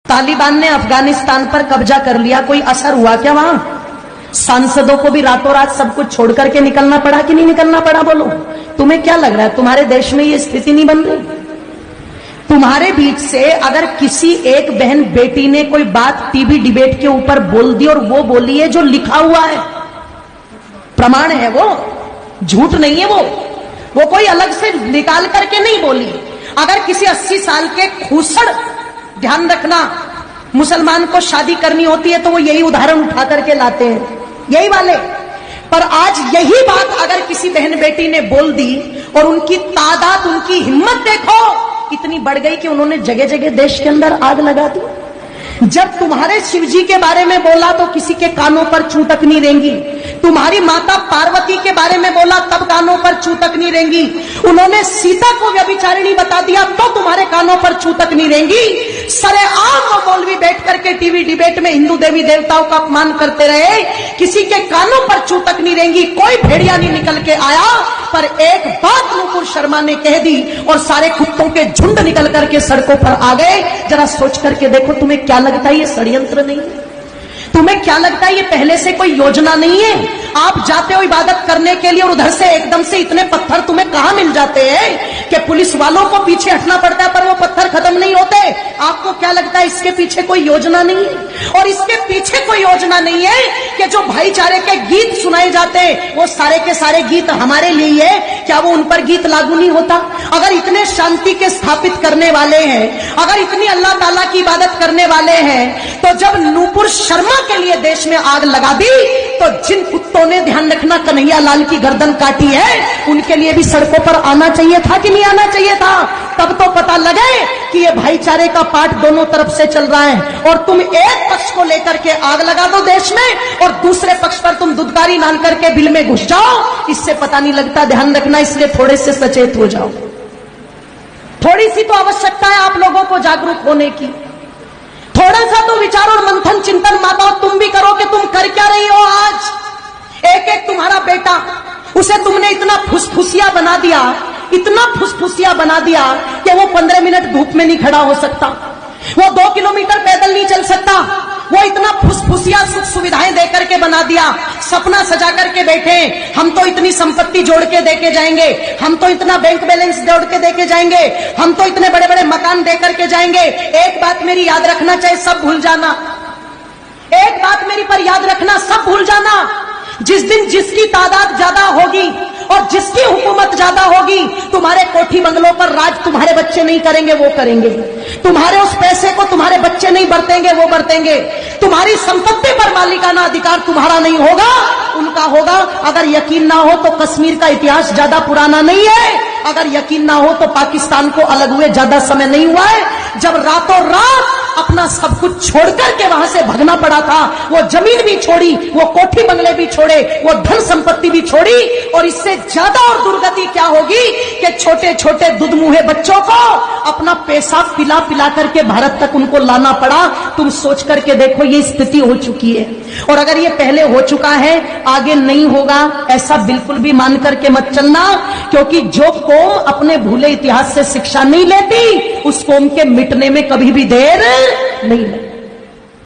तालिबान ने अफगानिस्तान पर कब्जा कर लिया, कोई असर हुआ क्या वहां? सांसदों को भी रातों रात सब कुछ छोड़ करके निकलना पड़ा कि नहीं निकलना पड़ा? बोलो, तुम्हें क्या लग रहा है तुम्हारे देश में ये स्थिति नहीं बन रही? तुम्हारे बीच से अगर किसी एक बहन बेटी ने कोई बात टीवी डिबेट के ऊपर बोल दी और वो बोली है जो लिखा हुआ है, प्रमाण है, वो झूठ नहीं है, वो कोई अलग से निकाल करके नहीं बोली। अगर किसी 80 साल के खूसड़, ध्यान रखना, मुसलमान को शादी करनी होती है तो वो यही उदाहरण उठा करके लाते हैं, यही वाले। पर आज यही बात अगर किसी बहन बेटी ने बोल दी और उनकी तादाद, उनकी हिम्मत देखो इतनी बढ़ गई कि उन्होंने जगह जगह देश के अंदर आग लगा दी। जब तुम्हारे शिव जी के बारे में बोला तो किसी के कानों पर चूं तक नहीं रेंगी। तुम्हारी माता पार्वती के बारे में बोला तब कानों पर चूं तक नहीं रेंगी। उन्होंने सीता को व्यभिचारिणी बता दिया तो तुम्हारे कानों पर चूं तक नहीं रेंगी। सरेआम वो मौलवी बैठ करके टीवी डिबेट में हिंदू देवी देवताओं का अपमान करते रहे, किसी के कानों पर चूं तक नहीं रेंगी। कोई भेड़िया नहीं निकल के आया, पर एक बात नुपुर शर्मा ने कह दी और सारे कुत्तों के झुंड निकल करके सड़कों पर आ गए। जरा सोच करके देखो, तुम्हें क्या लगता है ये षड्यंत्र नहीं है? तुम्हें क्या लगता है ये पहले से कोई योजना नहीं है? आप जाते हो इबादत करने के लिए और उधर से एकदम से इतने पत्थर तुम्हें कहां मिल जाते हैं कि पुलिस वालों को पीछे हटना पड़ता है, पर वो पत्थर खत्म नहीं होते। आपको क्या लगता है इसके पीछे कोई योजना नहीं है? और इसके पीछे कोई योजना नहीं है कि जो भाईचारे के गीत सुनाए जाते हैं वो सारे के सारे गीत हमारे लिए है, क्या वो उन पर गीत लागू नहीं होता? अगर इतने शांति के स्थापित करने वाले हैं, अगर इतनी अल्लाह ताला की इबादत करने वाले हैं, तो जब नुपुर शर्मा के लिए देश में आग लगा दी तो जिन कुत्तों ने, ध्यान रखना, कन्हैया लाल की गर्दन काटी है, उनके लिए भी सड़कों पर आना चाहिए था कि नहीं आना चाहिए था? तब तो पता लगे कि ये भाईचारे का पाठ दोनों तरफ से चल रहा है। और तुम एक पक्ष को लेकर के आग लगा दो देश में और दूसरे पक्ष पर तुम दुदकारी मान करके बिल में घुस जाओ, इससे पता नहीं लगता। ध्यान रखना, इसलिए थोड़े से सचेत हो जाओ। थोड़ी सी तो आवश्यकता है आप लोगों को जागरूक होने की। थोड़ा सा तो विचार और मंथन चिंतन माँ बाप तुम भी करो कि तुम कर क्या रही हो आज। एक एक तुम्हारा बेटा, उसे तुमने इतना फुसफुसिया बना दिया, इतना फुसफुसिया बना दिया कि वो 15 मिनट धूप में नहीं खड़ा हो सकता, वो 2 किलोमीटर पैदल नहीं चल सकता। वो इतना फुसफुसिया सुख सुविधाएं देकर के बना दिया, सपना सजा करके बैठे, हम तो इतनी संपत्ति जोड़ के देके जाएंगे, हम तो इतना बैंक बैलेंस जोड़ के देके जाएंगे, हम तो इतने बड़े बड़े मकान दे करके जाएंगे। एक बात मेरी याद रखना चाहिए, सब भूल जाना। एक बात मेरी पर याद रखना, सब भूल जाना। जिस दिन जिसकी तादाद ज्यादा होगी और जिसकी हुकूमत ज्यादा होगी, तुम्हारे कोठी बंगलों पर राज तुम्हारे बच्चे नहीं करेंगे, वो करेंगे। तुम्हारे उस पैसे को तुम्हारे बच्चे नहीं बरतेंगे, वो बरतेंगे। तुम्हारी संपत्ति पर मालिकाना अधिकार तुम्हारा नहीं होगा, उनका होगा। अगर यकीन ना हो तो कश्मीर का इतिहास ज्यादा पुराना नहीं है। अगर यकीन ना हो तो पाकिस्तान को अलग हुए ज्यादा समय नहीं हुआ है, जब रातों रात अपना सब कुछ छोड़ करके वहां से भगना पड़ा था। वो जमीन भी छोड़ी, वो कोठी बंगले भी छोड़े, वो धन संपत्ति भी छोड़ी। और इससे ज्यादा और दुर्गति क्या होगी कि छोटे छोटे दुधमुहे बच्चों को अपना पेशाब पिला पिला करके भारत तक उनको लाना पड़ा। तुम सोच करके देखो, ये स्थिति हो चुकी है। और अगर ये पहले हो चुका है, आगे नहीं होगा, ऐसा बिल्कुल भी मान करके मत चलना। क्योंकि जो कौम अपने भूले इतिहास से शिक्षा नहीं लेती, उस कौम के मिटने में कभी भी देर नहीं लगती।